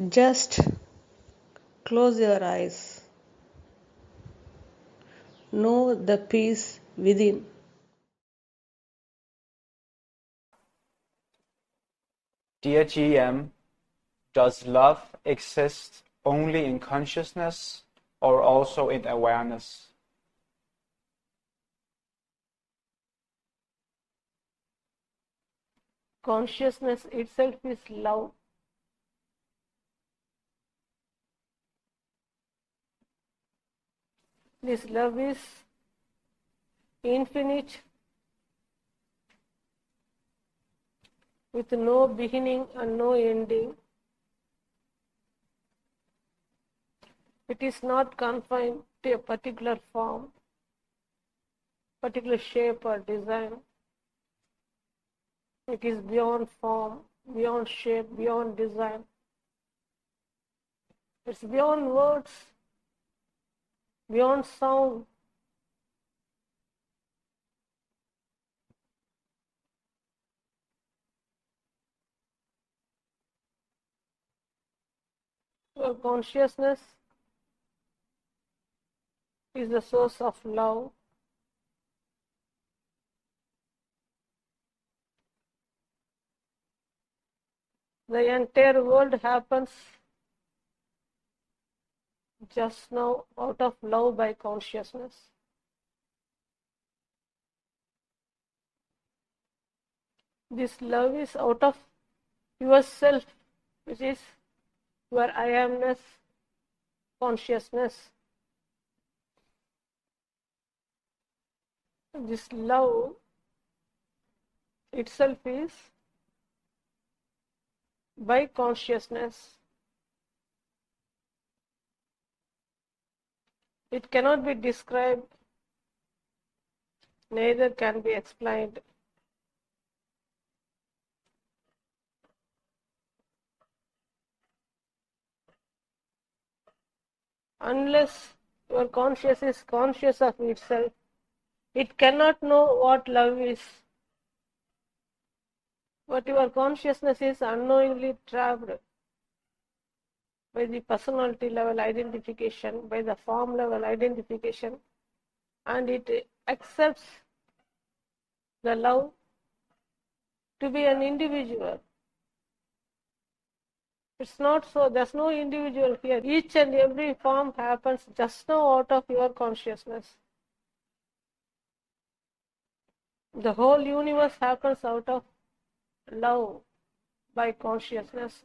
Just close your eyes. Know the peace within. Dear GM, does love exist only in consciousness or also in awareness? Consciousness itself is love. This love is infinite, with no beginning and no ending. It is not confined to a particular form, particular shape or design. It is beyond form, beyond shape, beyond design. It's beyond words, beyond sound. Your consciousness is the source of love. The entire world happens just now out of love by consciousness. This love is out of yourself, which is your I amness, consciousness. This love itself is by consciousness. It cannot be described, neither can be explained. Unless your conscious is conscious of itself, it cannot know what love is. But your consciousness is unknowingly trapped by the personality level identification, by the form level identification, and it accepts the love to be an individual. It's not so. There's no individual here. Each and every form happens just now out of your consciousness. The whole universe happens out of love by consciousness.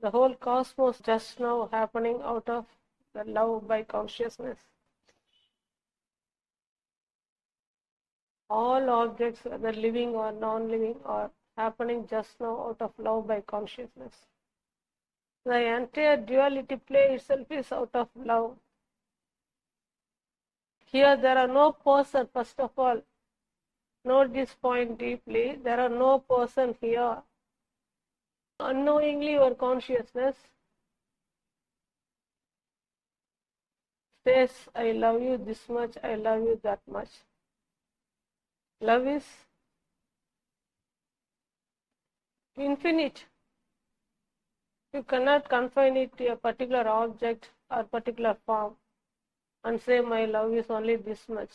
The whole cosmos just now happening out of the love by consciousness. All objects, whether living or non-living, are happening just now out of love by consciousness. The entire duality play itself is out of love. Here there are no person, first of all. Note this point deeply. There are no person here. Unknowingly your consciousness says, I love you this much, I love you that much. Love is infinite. You cannot confine it to a particular object or particular form and say my love is only this much.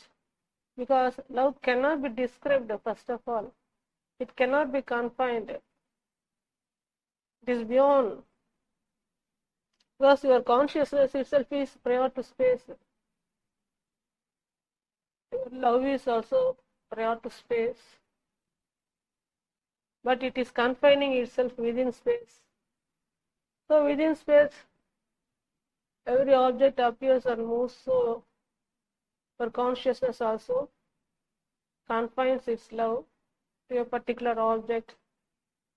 Because love cannot be described, first of all. It cannot be confined. It is beyond. Because your consciousness itself is prior to space. Your love is also prior to space. But it is confining itself within space. So within space, every object appears and moves, so your consciousness also confines its love to a particular object,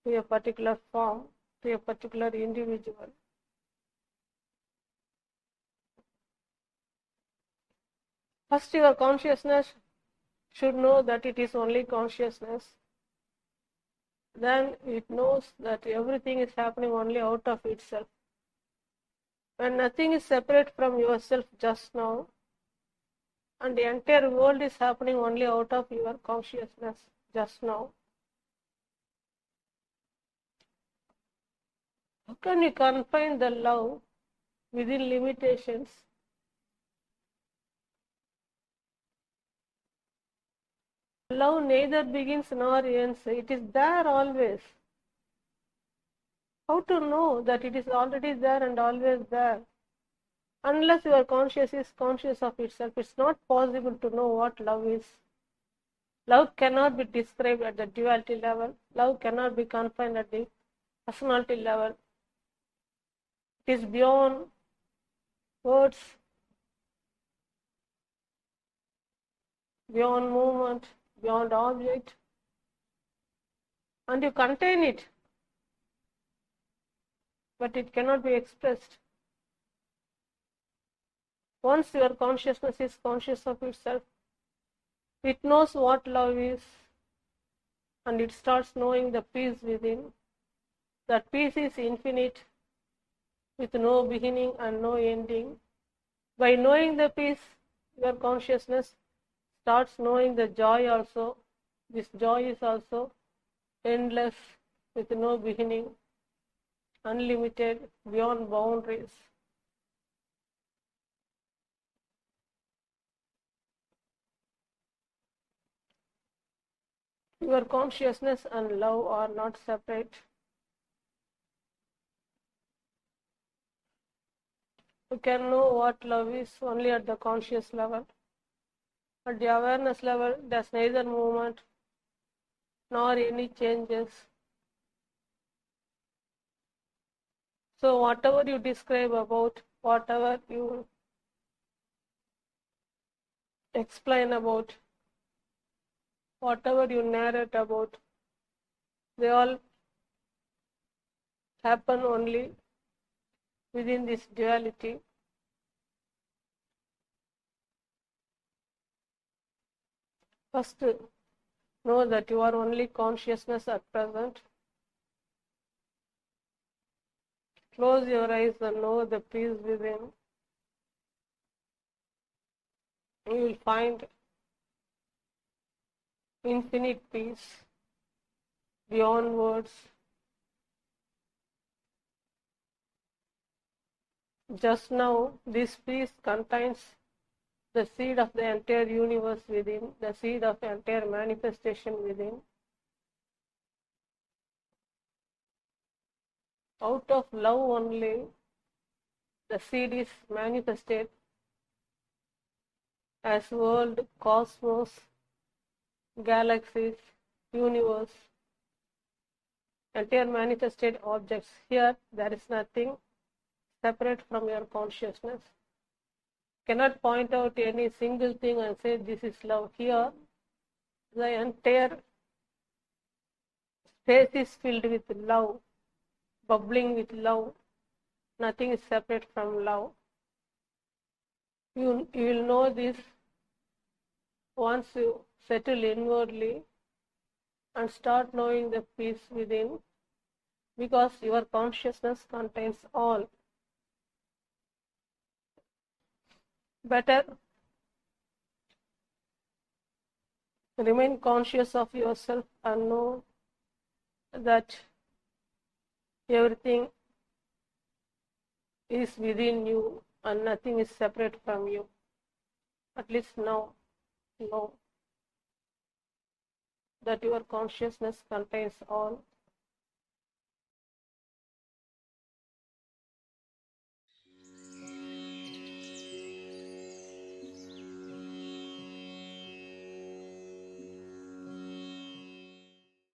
to a particular form, to a particular individual. First, your consciousness should know that it is only consciousness. Then it knows that everything is happening only out of itself. When nothing is separate from yourself just now, and the entire world is happening only out of your consciousness just now, How can you confine the love within limitations? Love neither begins nor ends. It is there always. How to know that it is already there and always there? Unless your conscious is conscious of itself, it's not possible to know what love is. Love cannot be described at the duality level. Love cannot be confined at the personality level. It is beyond words, beyond movement, beyond object, and you contain it, but it cannot be expressed. Once your consciousness is conscious of itself, it knows what love is, and it starts knowing the peace within. That peace is infinite, with no beginning and no ending. By knowing the peace, your consciousness starts knowing the joy also. This joy is also endless, with no beginning, unlimited, beyond boundaries. Your consciousness and love are not separate. You can know what love is only at the conscious level. At the awareness level, there's neither movement nor any changes. So whatever you describe about, whatever you explain about, whatever you narrate about, they all happen only within this duality. First, know that you are only consciousness at present. Close your eyes and know the peace within. You will find infinite peace beyond words. Just now, this peace contains the seed of the entire universe within, the seed of entire manifestation within. Out of love only, the seed is manifested as world, cosmos, galaxies, universe, entire manifested objects. Here, there is nothing separate from your consciousness. Cannot point out any single thing and say this is love. Here, the entire space is filled with love, bubbling with love. Nothing is separate from love. You will know this once you settle inwardly and start knowing the peace within, because your consciousness contains all. Better remain conscious of yourself and know that everything is within you and nothing is separate from you. At least now, know that your consciousness contains all.